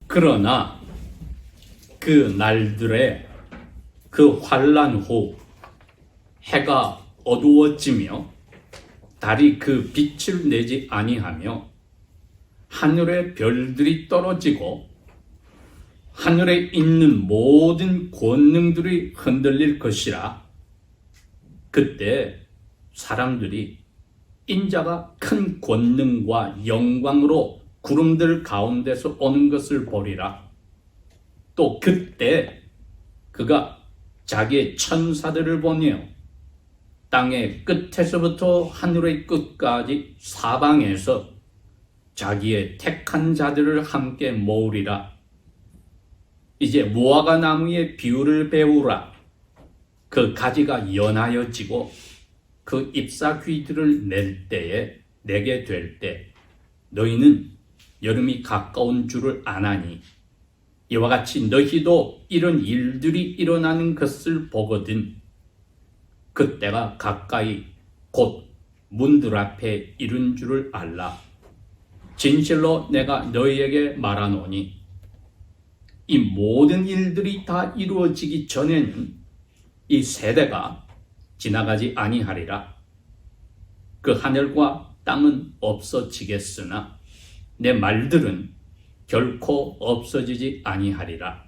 그러나 그 날들에 그 환난 후 해가 어두워지며 달이 그 빛을 내지 아니하며 하늘의 별들이 떨어지고 하늘에 있는 모든 권능들이 흔들릴 것이라. 그때 사람들이 인자가 큰 권능과 영광으로 구름들 가운데서 오는 것을 보리라. 또 그때 그가 자기의 천사들을 보내어 땅의 끝에서부터 하늘의 끝까지 사방에서 자기의 택한 자들을 함께 모으리라. 이제 무화과 나무의 비유를 배우라. 그 가지가 연하여지고 그 잎사귀들을 낼 때에 내게 될 때 너희는 여름이 가까운 줄을 아나니 이와 같이 너희도 이런 일들이 일어나는 것을 보거든 그때가 가까이 곧 문들 앞에 이른 줄을 알라. 진실로 내가 너희에게 말하노니 이 모든 일들이 다 이루어지기 전에는 이 세대가 지나가지 아니하리라. 그 하늘과 땅은 없어지겠으나 내 말들은 결코 없어지지 아니하리라.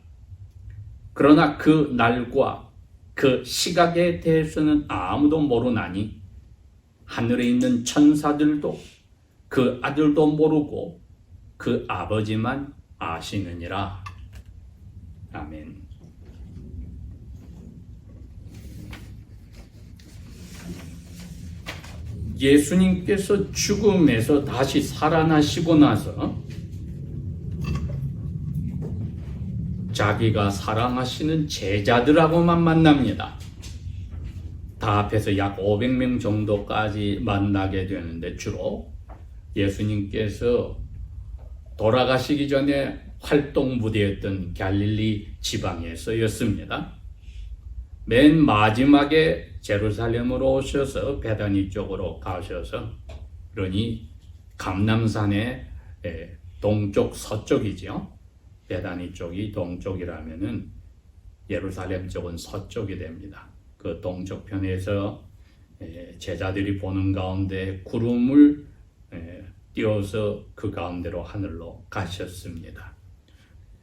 그러나 그 날과 그 시각에 대해서는 아무도 모르나니 하늘에 있는 천사들도 그 아들도 모르고 그 아버지만 아시느니라. 아멘. 예수님께서 죽음에서 다시 살아나시고 나서 자기가 사랑하시는 제자들하고만 만납니다. 다 합해서 약 500명 정도까지 만나게 되는데 주로 예수님께서 돌아가시기 전에 활동 무대였던 갈릴리 지방에서였습니다. 맨 마지막에 제루살렘으로 오셔서 베다니 쪽으로 가셔서, 그러니 감람산의 동쪽 서쪽이죠. 베다니 쪽이 동쪽이라면은 예루살렘 쪽은 서쪽이 됩니다. 그 동쪽 편에서 제자들이 보는 가운데 구름을 띄워서 그 가운데로 하늘로 가셨습니다.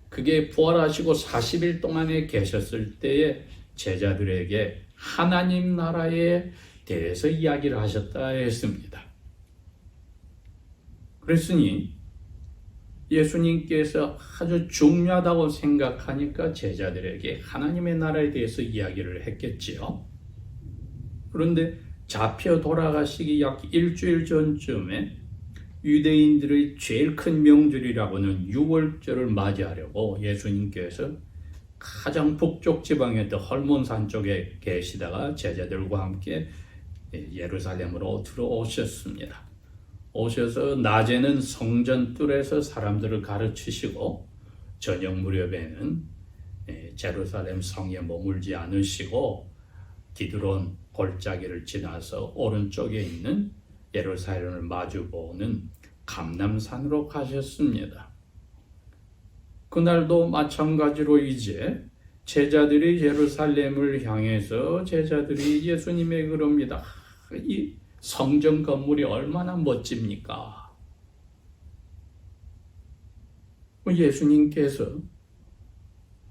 그게 부활하시고 40일 동안에 계셨을 때에 제자들에게 하나님 나라에 대해서 이야기를 하셨다 했습니다. 그랬으니 예수님께서 아주 중요하다고 생각하니까 제자들에게 하나님의 나라에 대해서 이야기를 했겠지요. 그런데 잡혀 돌아가시기 약 일주일 전쯤에 유대인들의 제일 큰 명절이라고는 유월절을 맞이하려고 예수님께서 가장 북쪽 지방의 헐몬산 쪽에 계시다가 제자들과 함께 예루살렘으로 들어오셨습니다. 오셔서 낮에는 성전 뜰에서 사람들을 가르치시고 저녁 무렵에는 제루살렘 성에 머물지 않으시고 기드론 골짜기를 지나서 오른쪽에 있는 예루살렘을 마주보는 감람산으로 가셨습니다. 그날도 마찬가지로 이제 제자들이 예루살렘을 향해서 제자들이 예수님에게 그럽니다. 이 성전 건물이 얼마나 멋집니까? 예수님께서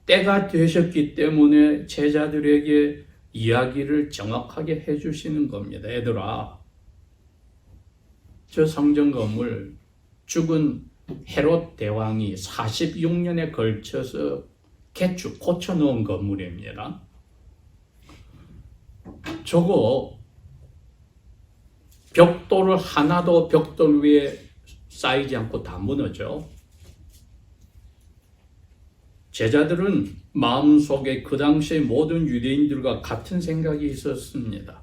때가 되셨기 때문에 제자들에게 이야기를 정확하게 해주시는 겁니다. 얘들아, 저 성전 건물 죽은 헤롯 대왕이 46년에 걸쳐서 개축 고쳐놓은 건물입니다. 저거 벽돌을 하나도 벽돌 위에 쌓이지 않고 다 무너져. 제자들은 마음속에 그 당시에 모든 유대인들과 같은 생각이 있었습니다.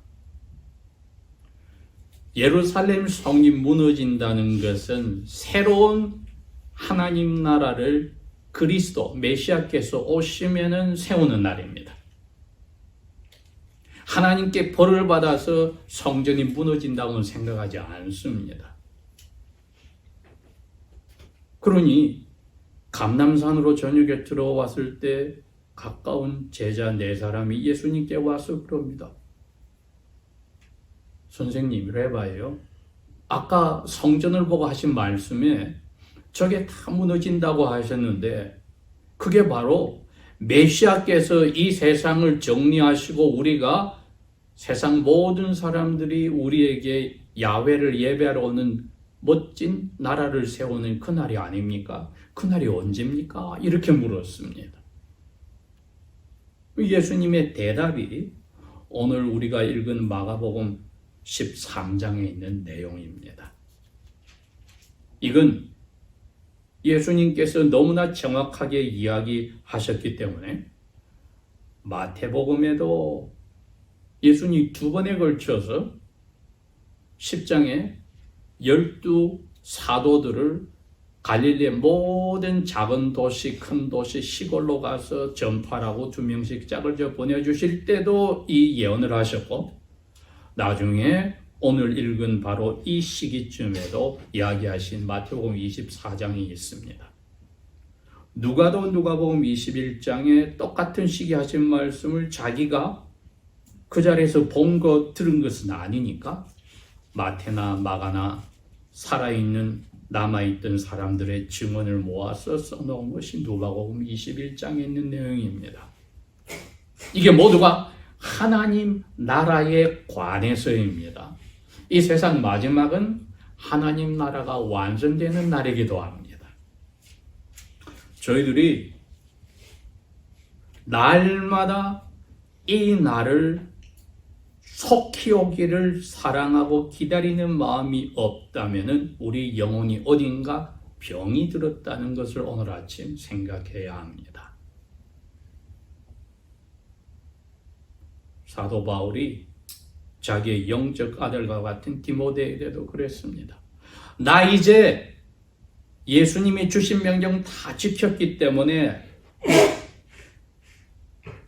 예루살렘 성이 무너진다는 것은 새로운 하나님 나라를 그리스도 메시아께서 오시면은 세우는 날입니다. 하나님께 벌을 받아서 성전이 무너진다고는 생각하지 않습니다. 그러니 감람산으로 저녁에 들어왔을 때 가까운 제자 4사람이 예수님께 와서 그럽니다. 선생님, 레바예요. 아까 성전을 보고 하신 말씀에 저게 다 무너진다고 하셨는데 그게 바로 메시아께서 이 세상을 정리하시고 우리가 세상 모든 사람들이 우리에게 야훼를 예배하러 오는 멋진 나라를 세우는 그날이 아닙니까? 그날이 언제입니까? 이렇게 물었습니다. 예수님의 대답이 오늘 우리가 읽은 마가복음 13장에 있는 내용입니다. 이건 예수님께서 너무나 정확하게 이야기하셨기 때문에 마태복음에도 예수님이 2번에 걸쳐서 10장에 12 사도들을 갈릴리의 모든 작은 도시, 큰 도시, 시골로 가서 전파라고 2명씩 짝을 져 보내주실 때도 이 예언을 하셨고 나중에 오늘 읽은 바로 이 시기쯤에도 이야기하신 마태복음 24장이 있습니다. 누가복음 21장에 똑같은 시기 하신 말씀을 자기가 그 자리에서 본 것, 들은 것은 아니니까 마태나 마가나 살아있는 남아있던 사람들의 증언을 모아서 써놓은 것이 누가복음 21장에 있는 내용입니다. 이게 모두가 하나님 나라에 관해서입니다. 이 세상 마지막은 하나님 나라가 완성되는 날이기도 합니다. 저희들이 날마다 이 날을 속히 오기를 사랑하고 기다리는 마음이 없다면 우리 영혼이 어딘가 병이 들었다는 것을 오늘 아침 생각해야 합니다. 사도 바울이 자기의 영적 아들과 같은 디모데에게도 그랬습니다. 나 이제 예수님이 주신 명령 다 지켰기 때문에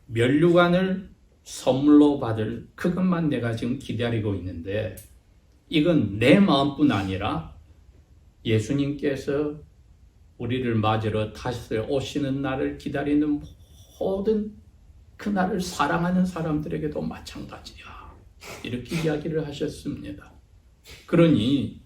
면류관을 선물로 받을 그것만 내가 지금 기다리고 있는데 이건 내 마음뿐 아니라 예수님께서 우리를 맞으러 다시 오시는 날을 기다리는 모든 그 날을 사랑하는 사람들에게도 마찬가지야. 이렇게 이야기를 하셨습니다. 그러니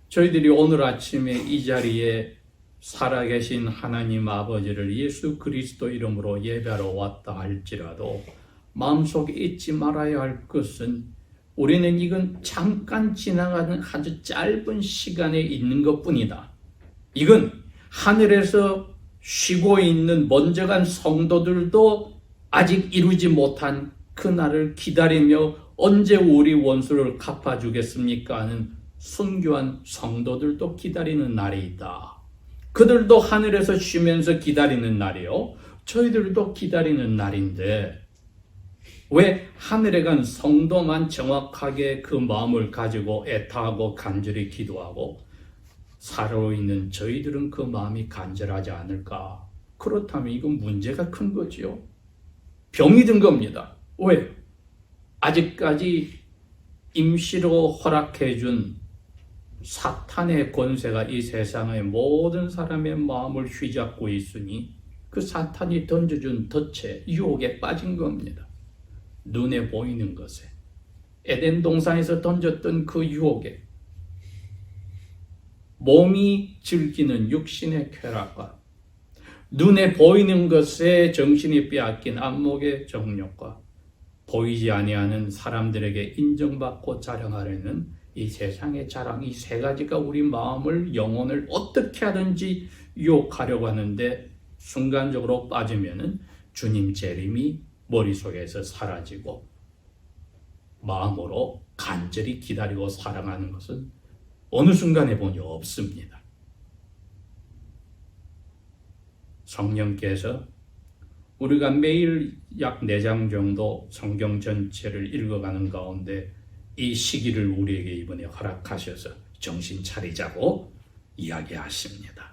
저희들이 오늘 아침에 이 자리에 살아계신 하나님 아버지를 예수 그리스도 이름으로 예배하러 왔다 할지라도 마음속에 잊지 말아야 할 것은 우리는 이건 잠깐 지나가는 아주 짧은 시간에 있는 것뿐이다. 이건 하늘에서 쉬고 있는 먼저 간 성도들도 아직 이루지 못한 그날을 기다리며 언제 우리 원수를 갚아주겠습니까 하는 순교한 성도들도 기다리는 날이 있다. 그들도 하늘에서 쉬면서 기다리는 날이요. 저희들도 기다리는 날인데 왜 하늘에 간 성도만 정확하게 그 마음을 가지고 애타하고 간절히 기도하고 살아있는 저희들은 그 마음이 간절하지 않을까? 그렇다면 이건 문제가 큰 거지요. 병이 든 겁니다. 왜? 아직까지 임시로 허락해준 사탄의 권세가 이 세상의 모든 사람의 마음을 휘잡고 있으니 그 사탄이 던져준 덫에 유혹에 빠진 겁니다. 눈에 보이는 것에 에덴 동산에서 던졌던 그 유혹에 몸이 즐기는 육신의 쾌락과 눈에 보이는 것에 정신이 빼앗긴 안목의 정욕과 보이지 아니하는 사람들에게 인정받고 자랑하려는 이 세상의 자랑, 이 세 가지가 우리 마음을, 영혼을 어떻게 하든지 유혹하려고 하는데 순간적으로 빠지면은 주님 재림이 머릿속에서 사라지고 마음으로 간절히 기다리고 사랑하는 것은 어느 순간에 보니 없습니다. 성령께서 우리가 매일 약 4장 정도 성경 전체를 읽어가는 가운데 이 시기를 우리에게 이번에 허락하셔서 정신 차리자고 이야기하십니다.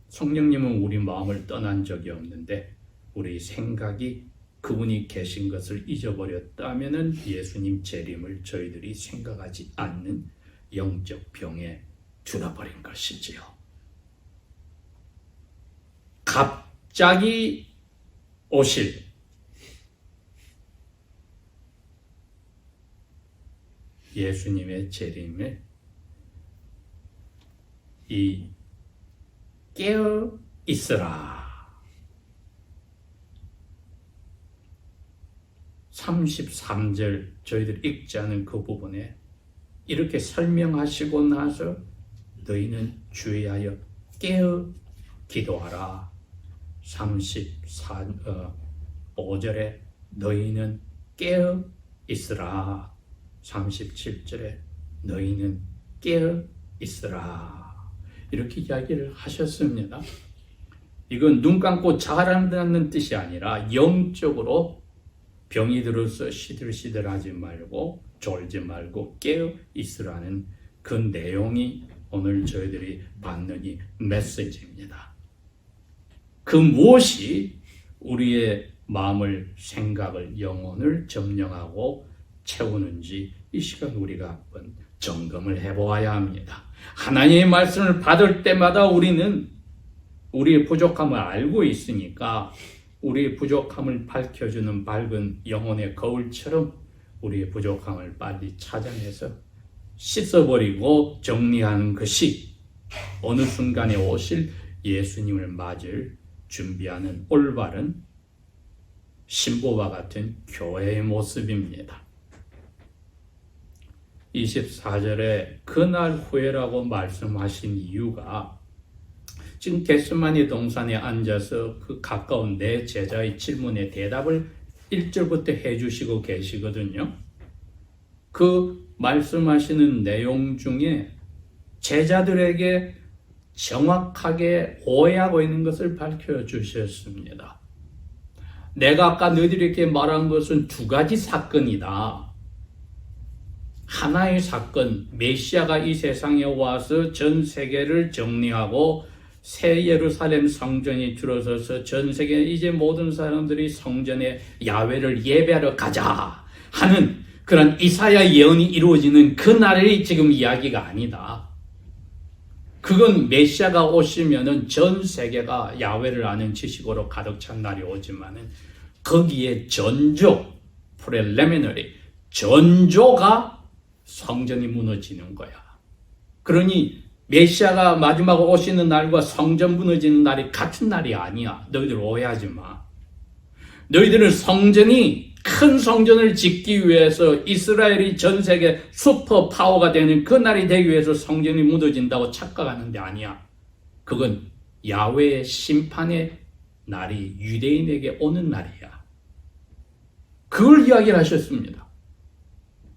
성령님은 우리 마음을 떠난 적이 없는데 우리 생각이 그분이 계신 것을 잊어버렸다면 예수님 재림을 저희들이 생각하지 않는 영적 병에 들어버린 것이지요. 갑자기 오실 예수님의 재림에 이 깨어 있으라. 33절 저희들 읽지 않은 그 부분에 이렇게 설명하시고 나서 너희는 주의하여 깨어 기도하라. 35절에 너희는 깨어 있으라. 37절에 너희는 깨어 있으라. 이렇게 이야기를 하셨습니다. 이건 눈 감고 자란다는 뜻이 아니라 영적으로 병이 들어서 시들시들하지 말고 졸지 말고 깨어 있으라는 그 내용이 오늘 저희들이 받는 이 메시지입니다. 그 무엇이 우리의 마음을, 생각을, 영혼을 점령하고 채우는지 이 시간 우리가 한번 점검을 해보아야 합니다. 하나님의 말씀을 받을 때마다 우리는 우리의 부족함을 알고 있으니까 우리의 부족함을 밝혀주는 밝은 영혼의 거울처럼 우리의 부족함을 빨리 찾아내서 씻어버리고 정리하는 것이 어느 순간에 오실 예수님을 맞을 준비하는 올바른 신부와 같은 교회의 모습입니다. 24절에 그날 후에라고 말씀하신 이유가 지금 겟세마니 동산에 앉아서 그 가까운 내 제자의 질문에 대답을 1절부터 해주시고 계시거든요. 그 말씀하시는 내용 중에 제자들에게 정확하게 오해하고 있는 것을 밝혀주셨습니다. 내가 아까 너희들에게 말한 것은 두 가지 사건이다. 하나의 사건, 메시아가 이 세상에 와서 전 세계를 정리하고 새 예루살렘 성전이 들어서서 전 세계 이제 모든 사람들이 성전에 야훼를 예배하러 가자 하는 그런 이사야 예언이 이루어지는 그 날이 지금 이야기가 아니다. 그건 메시아가 오시면은 전 세계가 야훼를 아는 지식으로 가득 찬 날이 오지만은 거기에 전조, 프렐레미너리, 전조가 성전이 무너지는 거야. 그러니 메시아가 마지막으로 오시는 날과 성전 무너지는 날이 같은 날이 아니야. 너희들 오해하지 마. 너희들은 성전이 큰 성전을 짓기 위해서 이스라엘이 전 세계 슈퍼 파워가 되는 그 날이 되기 위해서 성전이 무너진다고 착각하는 데 아니야. 그건 야훼의 심판의 날이 유대인에게 오는 날이야. 그걸 이야기를 하셨습니다.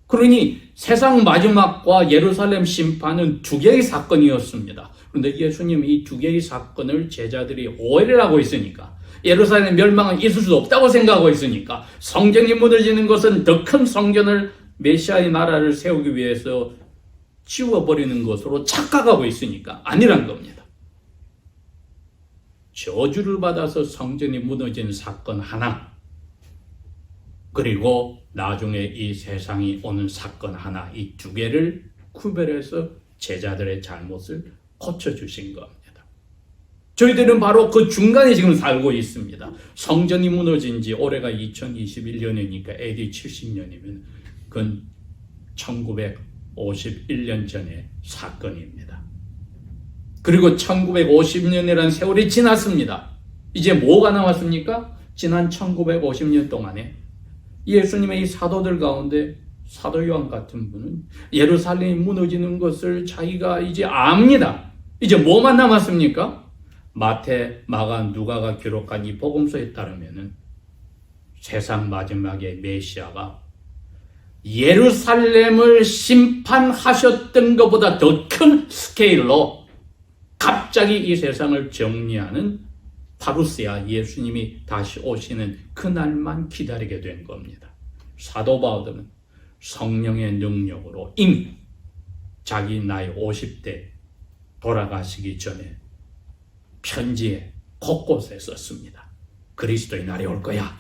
그러니 세상 마지막과 예루살렘 심판은 두 개의 사건이었습니다. 그런데 예수님이 이 두 개의 사건을 제자들이 오해를 하고 있으니까, 예루살렘 멸망은 있을 수 없다고 생각하고 있으니까, 성전이 무너지는 것은 더 큰 성전을 메시아의 나라를 세우기 위해서 지워버리는 것으로 착각하고 있으니까 아니란 겁니다. 저주를 받아서 성전이 무너진 사건 하나, 그리고 나중에 이 세상이 오는 사건 하나, 이 두 개를 구별해서 제자들의 잘못을 고쳐주신 겁니다. 저희들은 바로 그 중간에 지금 살고 있습니다. 성전이 무너진 지 올해가 2021년이니까 AD 70년이면 그건 1951년 전의 사건입니다. 그리고 1950년이라는 세월이 지났습니다. 이제 뭐가 남았습니까? 지난 1950년 동안에 예수님의 이 사도들 가운데 사도 요한 같은 분은 예루살렘이 무너지는 것을 자기가 이제 압니다. 이제 뭐만 남았습니까? 마태, 마가, 누가가 기록한 이 복음서에 따르면은 세상 마지막에 메시아가 예루살렘을 심판하셨던 것보다 더 큰 스케일로 갑자기 이 세상을 정리하는 파루시아, 예수님이 다시 오시는 그날만 기다리게 된 겁니다. 사도 바울은 성령의 능력으로 이미 자기 나이 50대 돌아가시기 전에 편지에 곳곳에 썼습니다. 그리스도의 날이 올 거야.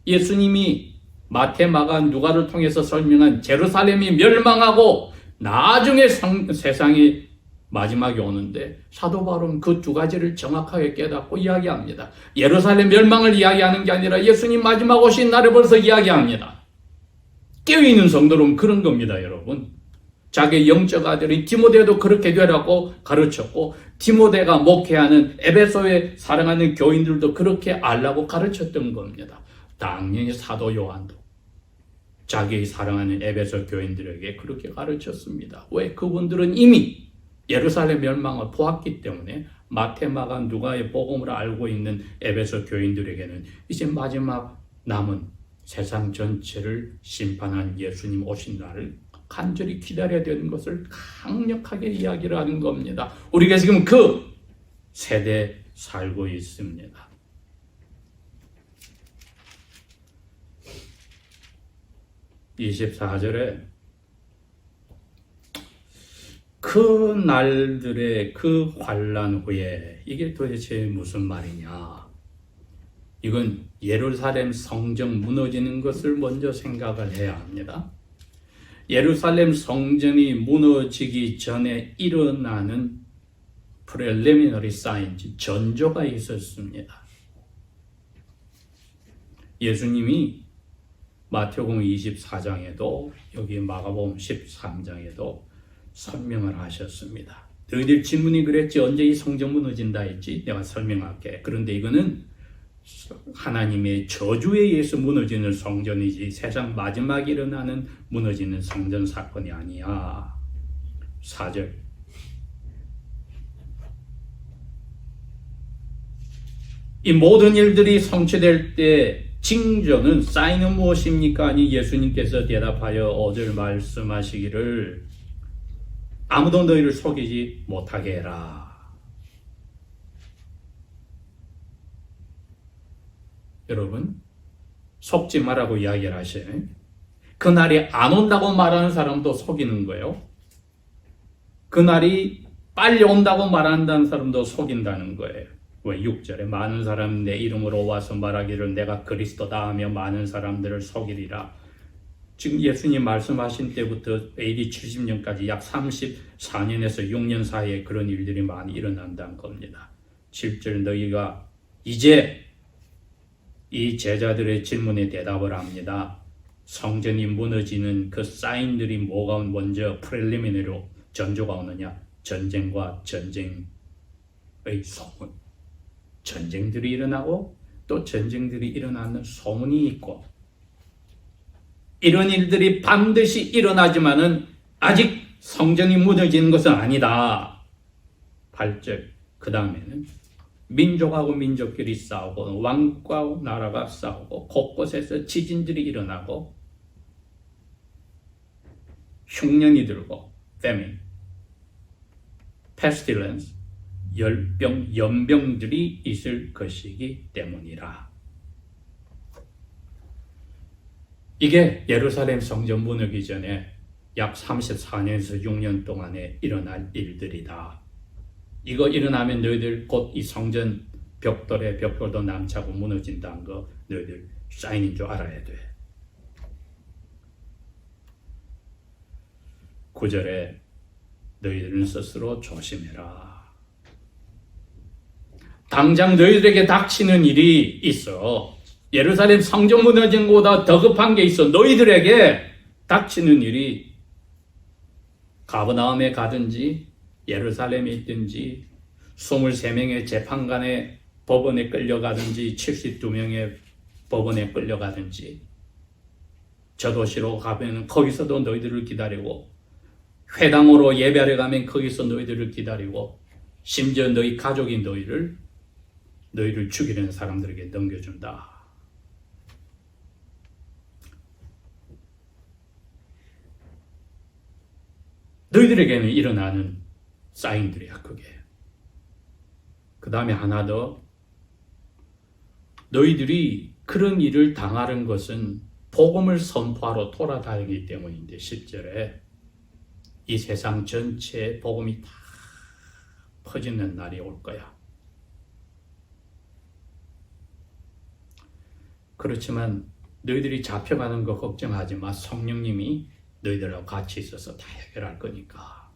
예수님이 마태, 마가, 누가를 통해서 설명한 제루살렘이 멸망하고 나중에 세상이 마지막이 오는데 사도 바울은 그 두 가지를 정확하게 깨닫고 이야기합니다. 예루살렘 멸망을 이야기하는 게 아니라 예수님 마지막 오신 날을 벌써 이야기합니다. 깨어있는 성도는 그런 겁니다, 여러분. 자기 영적 아들인 디모데도 그렇게 되라고 가르쳤고, 디모데가 목회하는 에베소에 사랑하는 교인들도 그렇게 알라고 가르쳤던 겁니다. 당연히 사도 요한도 자기 사랑하는 에베소 교인들에게 그렇게 가르쳤습니다. 왜? 그분들은 이미 예루살렘 멸망을 보았기 때문에 마태, 마가, 누가의 복음을 알고 있는 에베소 교인들에게는 이제 마지막 남은 세상 전체를 심판한 예수님 오신 날을 간절히 기다려야 되는 것을 강력하게 이야기를 하는 겁니다. 우리가 지금 그 세대에 살고 있습니다. (24절에) 그 날들의 그 환난 후에, 이게 도대체 무슨 말이냐? 이건 예루살렘 성전 무너지는 것을 먼저 생각을 해야 합니다. 예루살렘 성전이 무너지기 전에 일어나는 preliminary signs, 전조가 있었습니다. 예수님이 마태복음 24장에도 여기 마가복음 13장에도 설명을 하셨습니다. 너희들 질문이 그랬지, 언제 이 성전 무너진다 했지? 내가 설명할게. 그런데 이거는 하나님의 저주에 의해서 무너지는 성전이지 세상 마지막에 일어나는 무너지는 성전 사건이 아니야. 4절. 이 모든 일들이 성취될 때 징조는, 사인은 무엇입니까? 아니 예수님께서 대답하여 5절 말씀하시기를 아무도 너희를 속이지 못하게 해라. 여러분, 속지 말라고 이야기를 하셔요. 그날이 안 온다고 말하는 사람도 속이는 거예요. 그날이 빨리 온다고 말한다는 사람도 속인다는 거예요. 왜? 6절에 많은 사람 내 이름으로 와서 말하기를 내가 그리스도다 하며 많은 사람들을 속이리라. 지금 예수님 말씀하신 때부터 AD 70년까지 약 34년에서 6년 사이에 그런 일들이 많이 일어난다는 겁니다. 7절 너희가 이제 이 제자들의 질문에 대답을 합니다. 성전이 무너지는 그 사인들이 뭐가 먼저 프렐리미네로 전조가 오느냐? 전쟁과 전쟁의 소문. 전쟁들이 일어나고 또 전쟁들이 일어나는 소문이 있고, 이런 일들이 반드시 일어나지만은 아직 성전이 무너지는 것은 아니다. 8절. 그 다음에는 민족하고 민족끼리 싸우고 왕과 나라가 싸우고 곳곳에서 지진들이 일어나고 흉년이 들고 famine, pestilence, 열병, 연병들이 있을 것이기 때문이라. 이게 예루살렘 성전 무너기 전에 약 34년에서 6년 동안에 일어날 일들이다. 이거 일어나면 너희들 곧 이 성전 벽돌도 남차고 무너진다는 거 너희들 사인인 줄 알아야 돼. 9절에 너희들은 스스로 조심해라. 당장 너희들에게 닥치는 일이 있어. 예루살렘 성전 무너진 것보다 더 급한 게 있어. 너희들에게 닥치는 일이 가버나움에 가든지 예루살렘에 있든지 23명의 재판관의 법원에 끌려가든지 72명의 법원에 끌려가든지 저 도시로 가면 거기서도 너희들을 기다리고, 회당으로 예배하러 가면 거기서 너희들을 기다리고, 심지어 너희 가족이 너희를 죽이려는 사람들에게 넘겨준다. 너희들에게는 일어나는 사인들이야, 그게. 그 다음에 하나 더, 너희들이 그런 일을 당하는 것은 복음을 선포하러 돌아다니기 때문인데, 10절에 이 세상 전체에 복음이 다 퍼지는 날이 올 거야. 그렇지만 너희들이 잡혀가는 거 걱정하지 마. 성령님이 너희들하고 같이 있어서 다 해결할 거니까.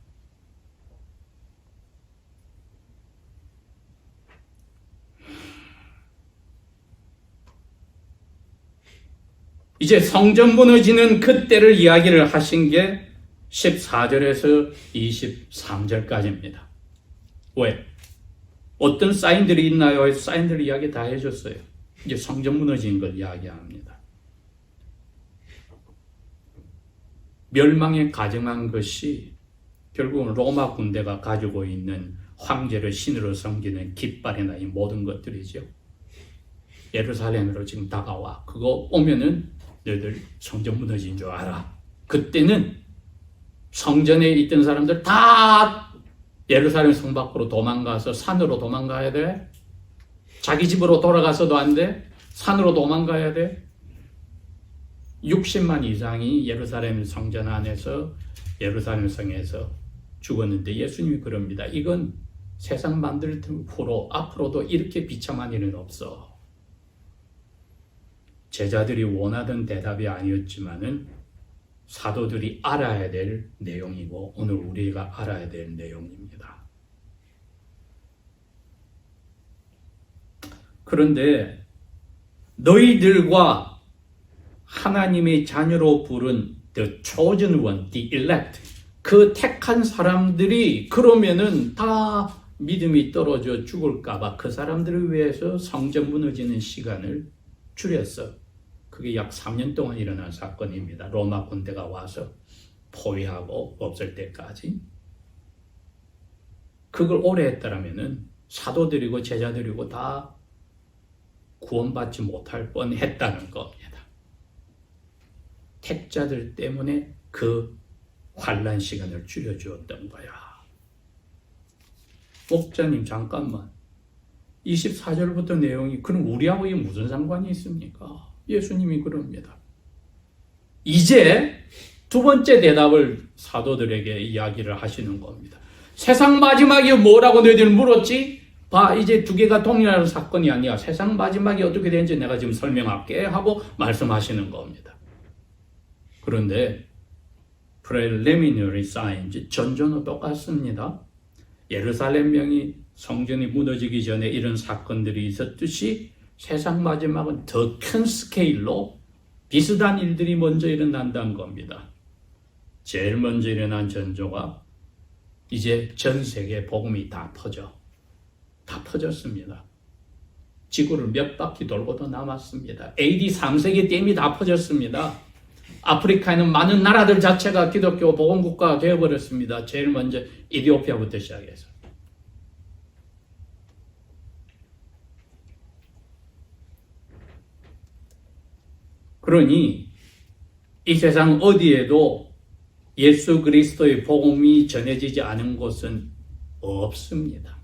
이제 성전 무너지는 그때를 이야기를 하신 게 14절에서 23절까지입니다. 왜? 어떤 사인들이 있나요? 사인들 이야기 다 해줬어요. 이제 성전 무너진 걸 이야기합니다. 멸망에 가증한 것이 결국은 로마 군대가 가지고 있는 황제를 신으로 섬기는 깃발이나 이 모든 것들이죠. 예루살렘으로 지금 다가와. 그거 오면은 너희들 성전 무너진 줄 알아. 그때는 성전에 있던 사람들 다 예루살렘 성 밖으로 도망가서 산으로 도망가야 돼. 자기 집으로 돌아가서도 안 돼. 산으로 도망가야 돼. 60만 이상이 예루살렘 성전 안에서 예루살렘 성에서 죽었는데 예수님이 그럽니다. 이건 세상 만들 후로 앞으로도 이렇게 비참한 일은 없어. 제자들이 원하던 대답이 아니었지만은 사도들이 알아야 될 내용이고 오늘 우리가 알아야 될 내용입니다. 그런데 너희들과 하나님의 자녀로 부른 the chosen one, the elect, 그 택한 사람들이 그러면은 다 믿음이 떨어져 죽을까봐 그 사람들을 위해서 성전 무너지는 시간을 줄였어. 그게 약 3년 동안 일어난 사건입니다. 로마 군대가 와서 포위하고 없을 때까지. 그걸 오래 했더라면은 사도들이고 제자들이고 다 구원받지 못할 뻔했다는 겁니다. 택자들 때문에 그 환난 시간을 줄여주었던 거야. 목자님 잠깐만. 24절부터 내용이 그럼 우리하고 이게 무슨 상관이 있습니까? 예수님이 그럽니다. 이제 두 번째 대답을 사도들에게 이야기를 하시는 겁니다. 세상 마지막이 뭐라고 너희들 물었지? 봐, 이제 두 개가 동일한 사건이 아니야. 세상 마지막이 어떻게 되는지 내가 지금 설명할게 하고 말씀하시는 겁니다. 그런데 preliminary signs, 전조는 똑같습니다. 예루살렘 명이 성전이 무너지기 전에 이런 사건들이 있었듯이 세상 마지막은 더 큰 스케일로 비슷한 일들이 먼저 일어난다는 겁니다. 제일 먼저 일어난 전조가 이제 전 세계 복음이 다 퍼졌습니다. 지구를 몇 바퀴 돌고도 남았습니다. AD 3세기 때 이미 다 퍼졌습니다. 아프리카에는 많은 나라들 자체가 기독교 복음국가가 되어버렸습니다. 제일 먼저 이디오피아부터 시작해서. 그러니 이 세상 어디에도 예수 그리스도의 복음이 전해지지 않은 곳은 없습니다.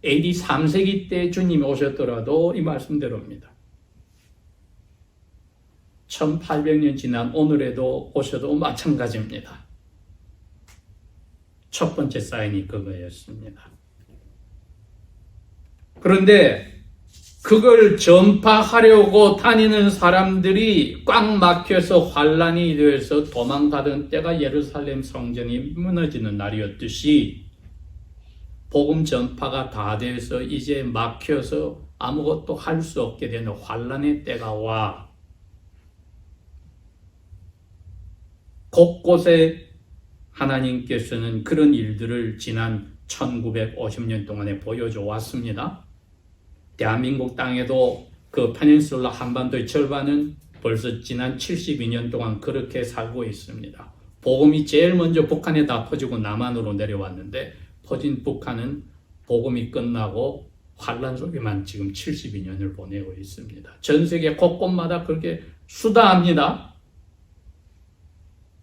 AD 3세기 때 주님이 오셨더라도 이 말씀대로입니다. 1800년 지난 오늘에도 오셔도 마찬가지입니다. 첫 번째 사인이 그거였습니다. 그런데 그걸 전파하려고 다니는 사람들이 꽉 막혀서 환란이 되어서 도망가던 때가 예루살렘 성전이 무너지는 날이었듯이 복음 전파가 다 돼서 이제 막혀서 아무것도 할 수 없게 되는 환란의 때가 와. 곳곳에 하나님께서는 그런 일들을 지난 1950년 동안에 보여줘 왔습니다. 대한민국 땅에도 그 페닌슐라 한반도의 절반은 벌써 지난 72년 동안 그렇게 살고 있습니다. 복음이 제일 먼저 북한에 다 퍼지고 남한으로 내려왔는데 퍼진 북한은 복음이 끝나고 환란 속에만 지금 72년을 보내고 있습니다. 전 세계 곳곳마다 그렇게 수다합니다.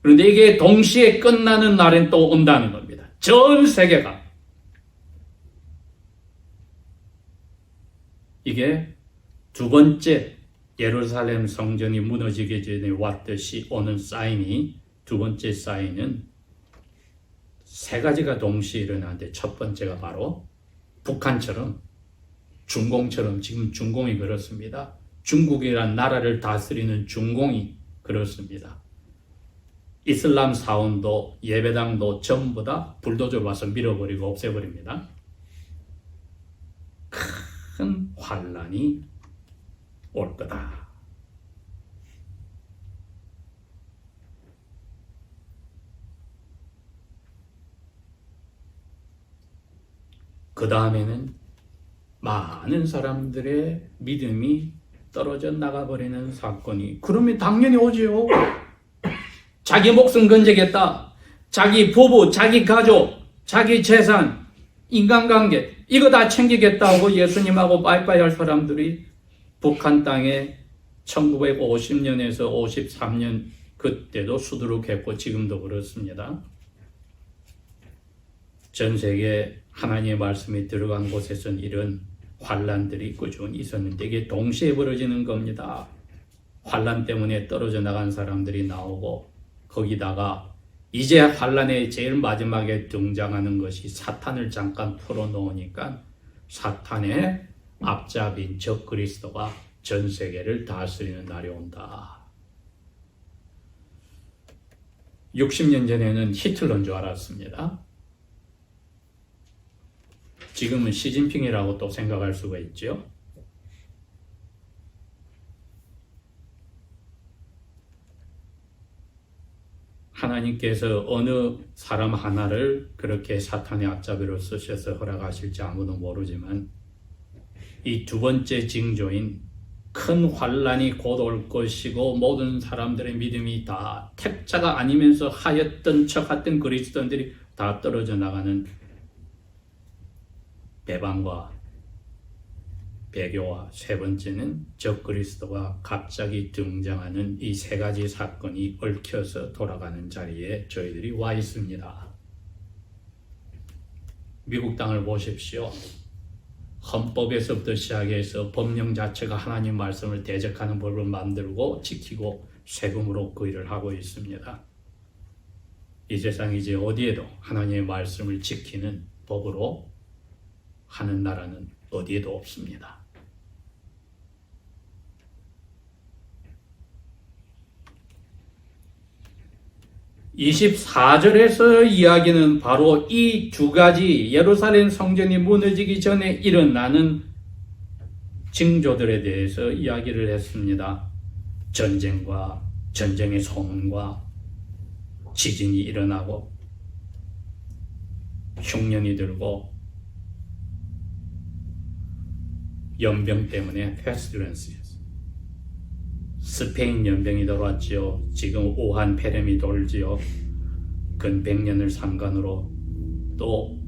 그런데 이게 동시에 끝나는 날엔 또 온다는 겁니다. 전 세계가. 이게 두 번째 예루살렘 성전이 무너지기 전에 왔듯이 오는 사인이, 두 번째 사인은 세 가지가 동시에 일어나는데 첫 번째가 바로 북한처럼, 중공처럼, 지금 중공이 그렇습니다. 중국이란 나라를 다스리는 중공이 그렇습니다. 이슬람 사원도 예배당도 전부 다 불도저 와서 밀어버리고 없애버립니다. 큰 환란이 올 거다. 그 다음에는 많은 사람들의 믿음이 떨어져 나가버리는 사건이, 그러면 당연히 오지요. 자기 목숨 건지겠다, 자기 부부, 자기 가족, 자기 재산, 인간관계 이거 다 챙기겠다고 예수님하고 빠이빠이 할 사람들이 북한 땅에 1950년에서 53년 그때도 수두룩했고 지금도 그렇습니다. 전 세계 하나님의 말씀이 들어간 곳에서는 이런 환란들이 꾸준히 있었는데 이게 동시에 벌어지는 겁니다. 환란 때문에 떨어져 나간 사람들이 나오고, 거기다가 이제 환란의 제일 마지막에 등장하는 것이 사탄을 잠깐 풀어놓으니까 사탄의 앞잡이인 적그리스도가 전 세계를 다스리는 날이 온다. 60년 전에는 히틀러인 줄 알았습니다. 지금은 시진핑이라고 또 생각할 수가 있죠. 하나님께서 어느 사람 하나를 그렇게 사탄의 앞잡이로 쓰셔서 허락하실지 아무도 모르지만 이 두 번째 징조인 큰 환란이 곧 올 것이고 모든 사람들의 믿음이 다 택자가 아니면서 하였던 척했던 그리스도인들이 다 떨어져 나가는 배반과 배교와 세 번째는 적그리스도가 갑자기 등장하는 이 세 가지 사건이 얽혀서 돌아가는 자리에 저희들이 와 있습니다. 미국 땅을 보십시오. 헌법에서부터 시작해서 법령 자체가 하나님 말씀을 대적하는 법을 만들고 지키고 세금으로 그 일을 하고 있습니다. 이 세상 이제 어디에도 하나님의 말씀을 지키는 법으로 하는 나라는 어디에도 없습니다. 24절에서 이야기는 바로 이 두 가지 예루살렘 성전이 무너지기 전에 일어나는 징조들에 대해서 이야기를 했습니다. 전쟁과 전쟁의 소문과 지진이 일어나고 흉년이 들고 연병 때문에 페스티런스였어요. 스페인 연병이 돌았지요. 지금 우한 폐렴이 돌지요. 근 100년을 상간으로 또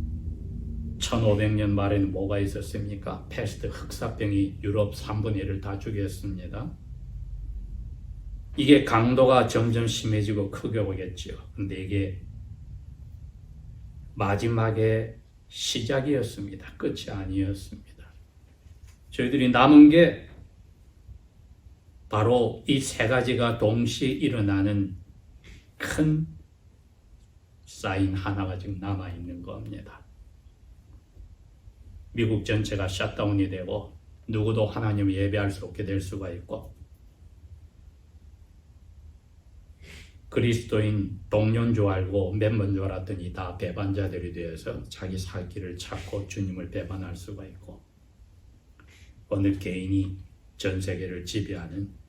1500년 말에는 뭐가 있었습니까? 패스트 흑사병이 유럽 3분의 1을 다 죽였습니다. 이게 강도가 점점 심해지고 크게 오겠지요. 근데 이게 마지막의 시작이었습니다. 끝이 아니었습니다. 저희들이 남은 게 바로 이 세 가지가 동시에 일어나는 큰 사인 하나가 지금 남아있는 겁니다. 미국 전체가 셧다운이 되고 누구도 하나님을 예배할 수 없게 될 수가 있고, 그리스도인 동료인 줄 알고 멤버인 줄 알았더니 다 배반자들이 되어서 자기 살 길을 찾고 주님을 배반할 수가 있고, 어느 개인이 전 세계를 지배하는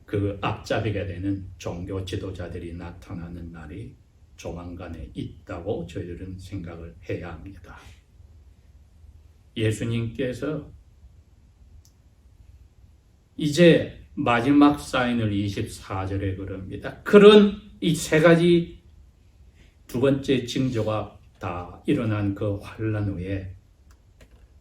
그 앞잡이가 되는 종교 지도자들이 나타나는 날이 조만간에 있다고 저희들은 생각을 해야 합니다. 예수님께서 이제 마지막 사인을 24절에 그럽니다. 그런 이 세 가지 두 번째 징조가 다 일어난 그 환란 후에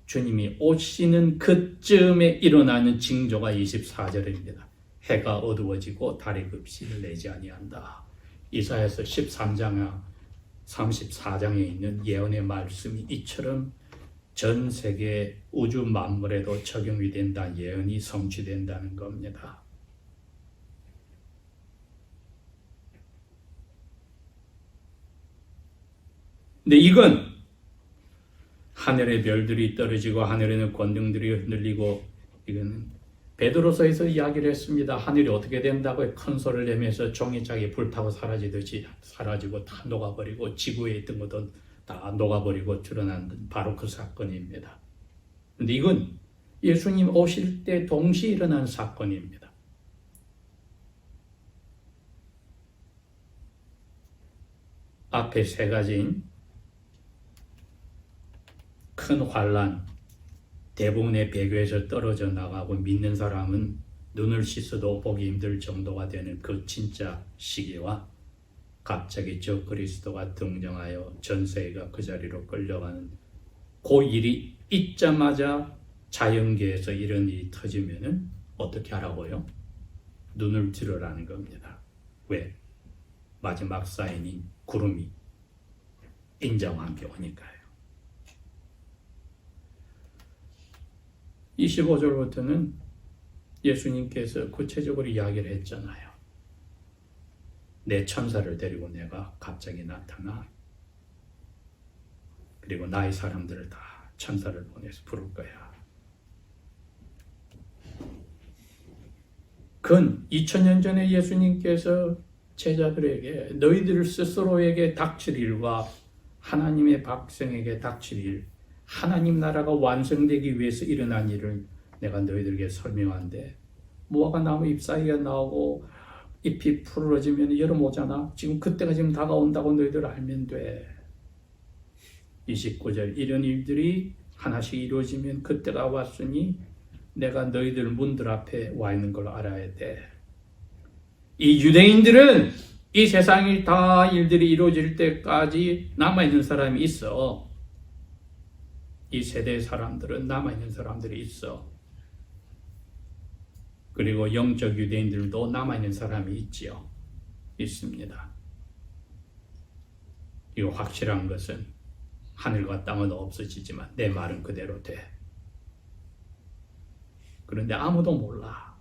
주님이 오시는 그쯤에 일어나는 징조가 24절입니다. 해가 어두워지고 달이 급시를 내지 아니한다. 이사야서 13장 34장에 있는 예언의 말씀이 이처럼 전 세계 우주 만물에도 적용이 된다, 예언이 성취된다는 겁니다. 근데 이건 하늘의 별들이 떨어지고 하늘에는 권능들이 흔들리고, 이건 베드로서에서 이야기를 했습니다. 하늘이 어떻게 된다고 큰 소리를 내면서 종이짝이 불타고 사라지듯이 사라지고 다 녹아버리고 지구에 있던 것도 다 녹아버리고 드러난 바로 그 사건입니다. 그런데 이건 예수님 오실 때 동시에 일어난 사건입니다. 앞에 세 가지인 큰 환난, 대부분의 배교에서 떨어져 나가고 믿는 사람은 눈을 씻어도 보기 힘들 정도가 되는 그 진짜 시기와 갑자기 저 그리스도가 등장하여 전 세계가 그 자리로 끌려가는 그 일이 있자마자 자연계에서 이런 일이 터지면은 어떻게 하라고요? 눈을 들으라는 겁니다. 왜? 마지막 사인인 구름이 인자와 함께 오니까요. 25절부터는 예수님께서 구체적으로 이야기를 했잖아요. 내 천사를 데리고 내가 갑자기 나타나 그리고 나의 사람들을 다 천사를 보내서 부를 거야. 근 2000년 전에 예수님께서 제자들에게 너희들 스스로에게 닥칠 일과 하나님의 백성에게 닥칠 일, 하나님 나라가 완성되기 위해서 일어난 일을 내가 너희들에게 설명한데 무화과 나무 잎사귀가 나오고 잎이 푸르러지면 여름 오잖아. 지금 그때가 지금 다가온다고 너희들 알면 돼. 29절 이런 일들이 하나씩 이루어지면 그때가 왔으니 내가 너희들 문들 앞에 와 있는 걸 알아야 돼. 이 유대인들은 이 세상이 다 일들이 이루어질 때까지 남아있는 사람이 있어. 이 세대의 사람들은 남아있는 사람들이 있어. 그리고 영적 유대인들도 남아있는 사람이 있지요. 있습니다. 이거 확실한 것은 하늘과 땅은 없어지지만 내 말은 그대로 돼. 그런데 아무도 몰라.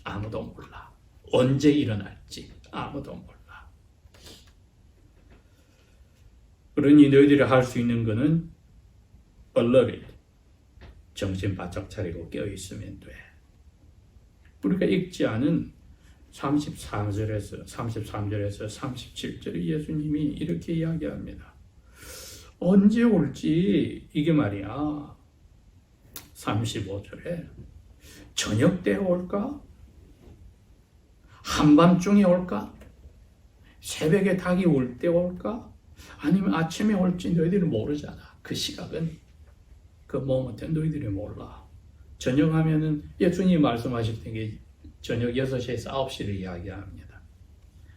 아무도 몰라. 언제 일어날지 아무도 몰라. 그러니 너희들이 할 수 있는 것은 얼른 정신 바짝 차리고 깨어있으면 돼. 우리가 읽지 않은 33절에서 37절에 예수님이 이렇게 이야기합니다. 언제 올지 이게 말이야. 35절에 저녁 때 올까? 한밤중에 올까? 새벽에 닭이 올 때 올까? 아니면 아침에 올지 너희들이 모르잖아. 그 시각은 그 모먼트 너희들이 몰라. 저녁 하면은 예수님이 말씀하실 때 저녁 6시에서 9시를 이야기합니다.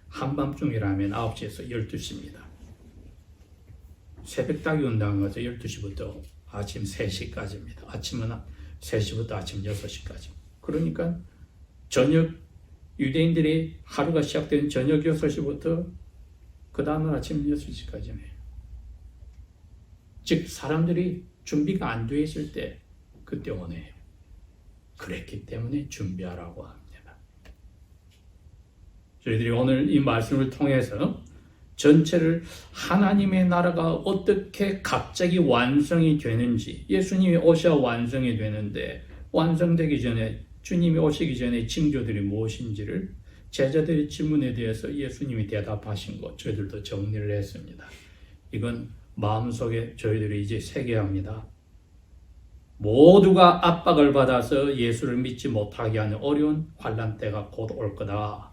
한밤중이라면 9시에서 12시입니다. 새벽 닭이 온다는 것은 12시부터 아침 3시까지입니다. 아침은 3시부터 아침 6시까지. 그러니까 저녁 유대인들이 하루가 시작된 저녁 6시부터 그 다음날 아침 6시까지네요. 즉 사람들이 준비가 안 돼 있을 때 그때 오네요. 그랬기 때문에 준비하라고 합니다. 저희들이 오늘 이 말씀을 통해서 전체를 하나님의 나라가 어떻게 갑자기 완성이 되는지, 예수님이 오셔야 완성이 되는데 완성되기 전에 주님이 오시기 전에 징조들이 무엇인지를 제자들의 질문에 대해서 예수님이 대답하신 것 저희들도 정리를 했습니다. 이건 마음속에 저희들이 이제 새겨야 합니다. 모두가 압박을 받아서 예수를 믿지 못하게 하는 어려운 환난 때가 곧 올 거다.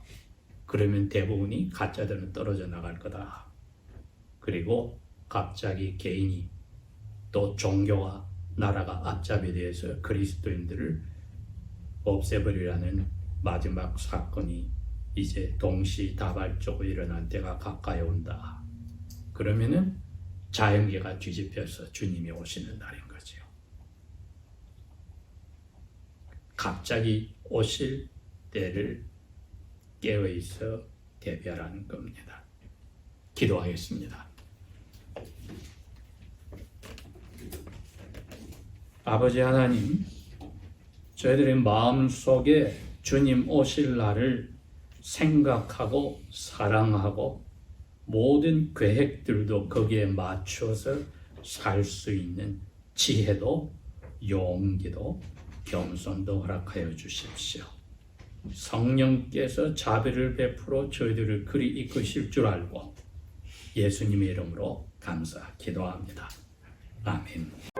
그러면 대부분이 가짜들은 떨어져 나갈 거다. 그리고 갑자기 개인이 또 종교와 나라가 앞잡이 되어서 그리스도인들을 없애버리라는 마지막 사건이 이제 동시다발적으로 일어난 때가 가까이 온다. 그러면은 자연계가 뒤집혀서 주님이 오시는 날인 거죠. 갑자기 오실 때를 깨어있어 대비하라는 겁니다. 기도하겠습니다. 아버지 하나님, 저희들의 마음속에 주님 오실 날을 생각하고 사랑하고 모든 계획들도 거기에 맞춰서 살 수 있는 지혜도 용기도 겸손도 허락하여 주십시오. 성령께서 자비를 베풀어 저희들을 그리 이끄실 줄 알고 예수님의 이름으로 감사 기도합니다. 아멘.